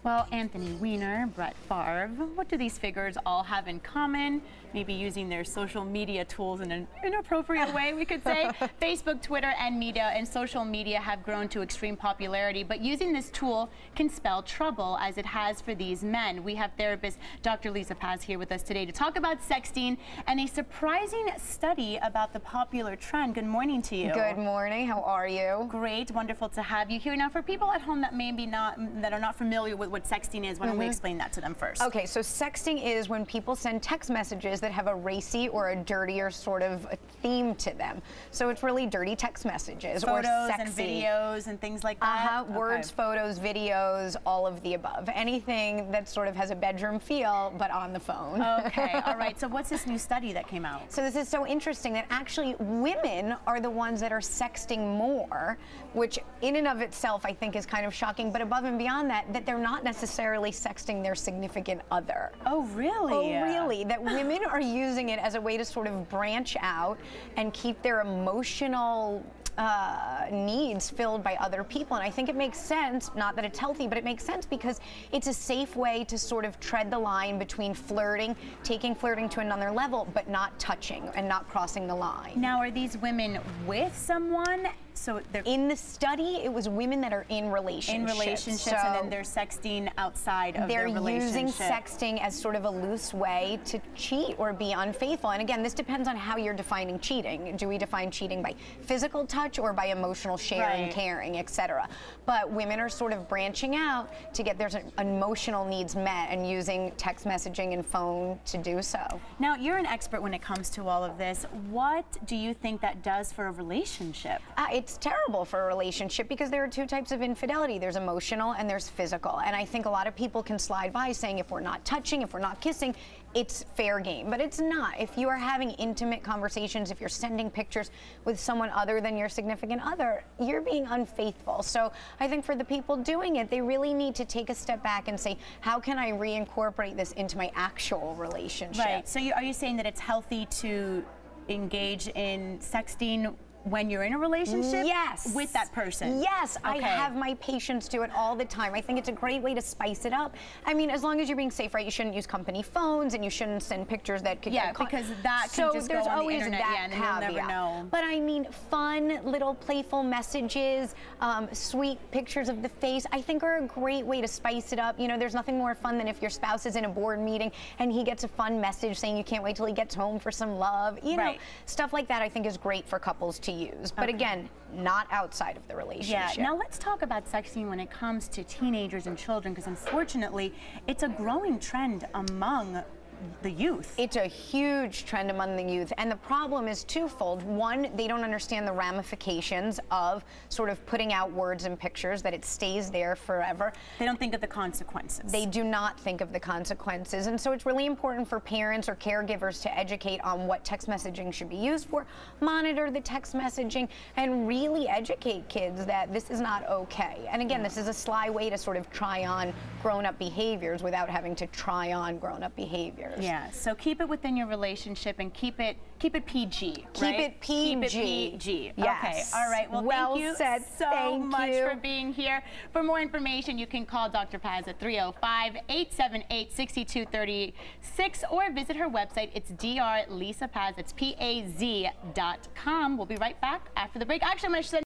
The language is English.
Well, Anthony Weiner, Brett Favre, what do these figures all have in common? Maybe using their social media tools in an inappropriate way, we could say. Facebook, Twitter, and media and social media have grown to extreme popularity, but using this tool can spell trouble, as it has for these men. We have therapist Dr. Lisa Paz here with us today to talk about sexting and a surprising study about the popular trend. Good morning to you. Good morning. How are you? Great. Wonderful to have you here. Now, for people at home that are not familiar with what sexting is, why don't we explain that to them first? Okay, so sexting is when people send text messages that have a racy or a dirtier sort of a theme to them. So it's really dirty text messages Photos or sexy. And videos and things like that? Words, photos, videos, all of the above. Anything that sort of has a bedroom feel, but on the phone. Okay, all right. So what's this new study that came out? So this is so interesting that actually women are the ones that are sexting more, which in and of itself I think is kind of shocking, but above and beyond that, that they're not necessarily sexting their significant other. Oh, really? Oh, really? That women are using it as a way to sort of branch out and keep their emotional needs filled by other people. And I think it makes sense, not that it's healthy, but it makes sense because it's a safe way to sort of tread the line between flirting, taking flirting to another level, but not touching and not crossing the line. Now, are these women with someone? So they're in the study, it was women that are in relationships. In relationships, so and then they're sexting outside of their relationship. They're using sexting as sort of a loose way to cheat or be unfaithful. And again, this depends on how you're defining cheating. Do we define cheating by physical touch or by emotional sharing, caring, etc.? But women are sort of branching out to get their emotional needs met and using text messaging and phone to do so. Now, you're an expert when it comes to all of this. What do you think that does for a relationship? It's terrible for a relationship because there are two types of infidelity. There's emotional and there's physical. And I think a lot of people can slide by saying if we're not touching, if we're not kissing, it's fair game. But it's not. If you are having intimate conversations, if you're sending pictures with someone other than your significant other, you're being unfaithful. So I think for the people doing it, they really need to take a step back and say, how can I reincorporate this into my actual relationship? Right. So are you saying that it's healthy to engage in sexting when you're in a relationship? Yes. With that person? Yes. Okay. I have my patients do it all the time. I think it's a great way to spice it up. I mean, as long as you're being safe, right? You shouldn't use company phones and you shouldn't send pictures that could get caught. Because that can just go on the internet and you'll never know. But I mean, fun, little playful messages, sweet pictures of the face, I think are a great way to spice it up. You know, there's nothing more fun than if your spouse is in a board meeting and he gets a fun message saying you can't wait till he gets home for some love. You know, stuff like that I think is great for couples to use. But again, not outside of the relationship. Yeah. Now let's talk about sexting when it comes to teenagers and children, because unfortunately, it's a growing trend among the youth. It's a huge trend among the youth, and the problem is twofold. One, they don't understand the ramifications of sort of putting out words and pictures, that it stays there forever. They don't think of the consequences. They do not think of the consequences, and so it's really important for parents or caregivers to educate on what text messaging should be used for, monitor the text messaging, and really educate kids that this is not okay. And again, this is a sly way to sort of try on grown-up behaviors without having to try on grown-up behaviors. Yeah, so keep it within your relationship and keep it PG, right? Keep it PG. Keep it PG. Yes. Okay, all right. Well, thank you so much for being here. For more information, you can call Dr. Paz at 305-878-6236 or visit her website. It's drlisapaz, it's PAZ.com. We'll be right back after the break. Actually, I'm going to send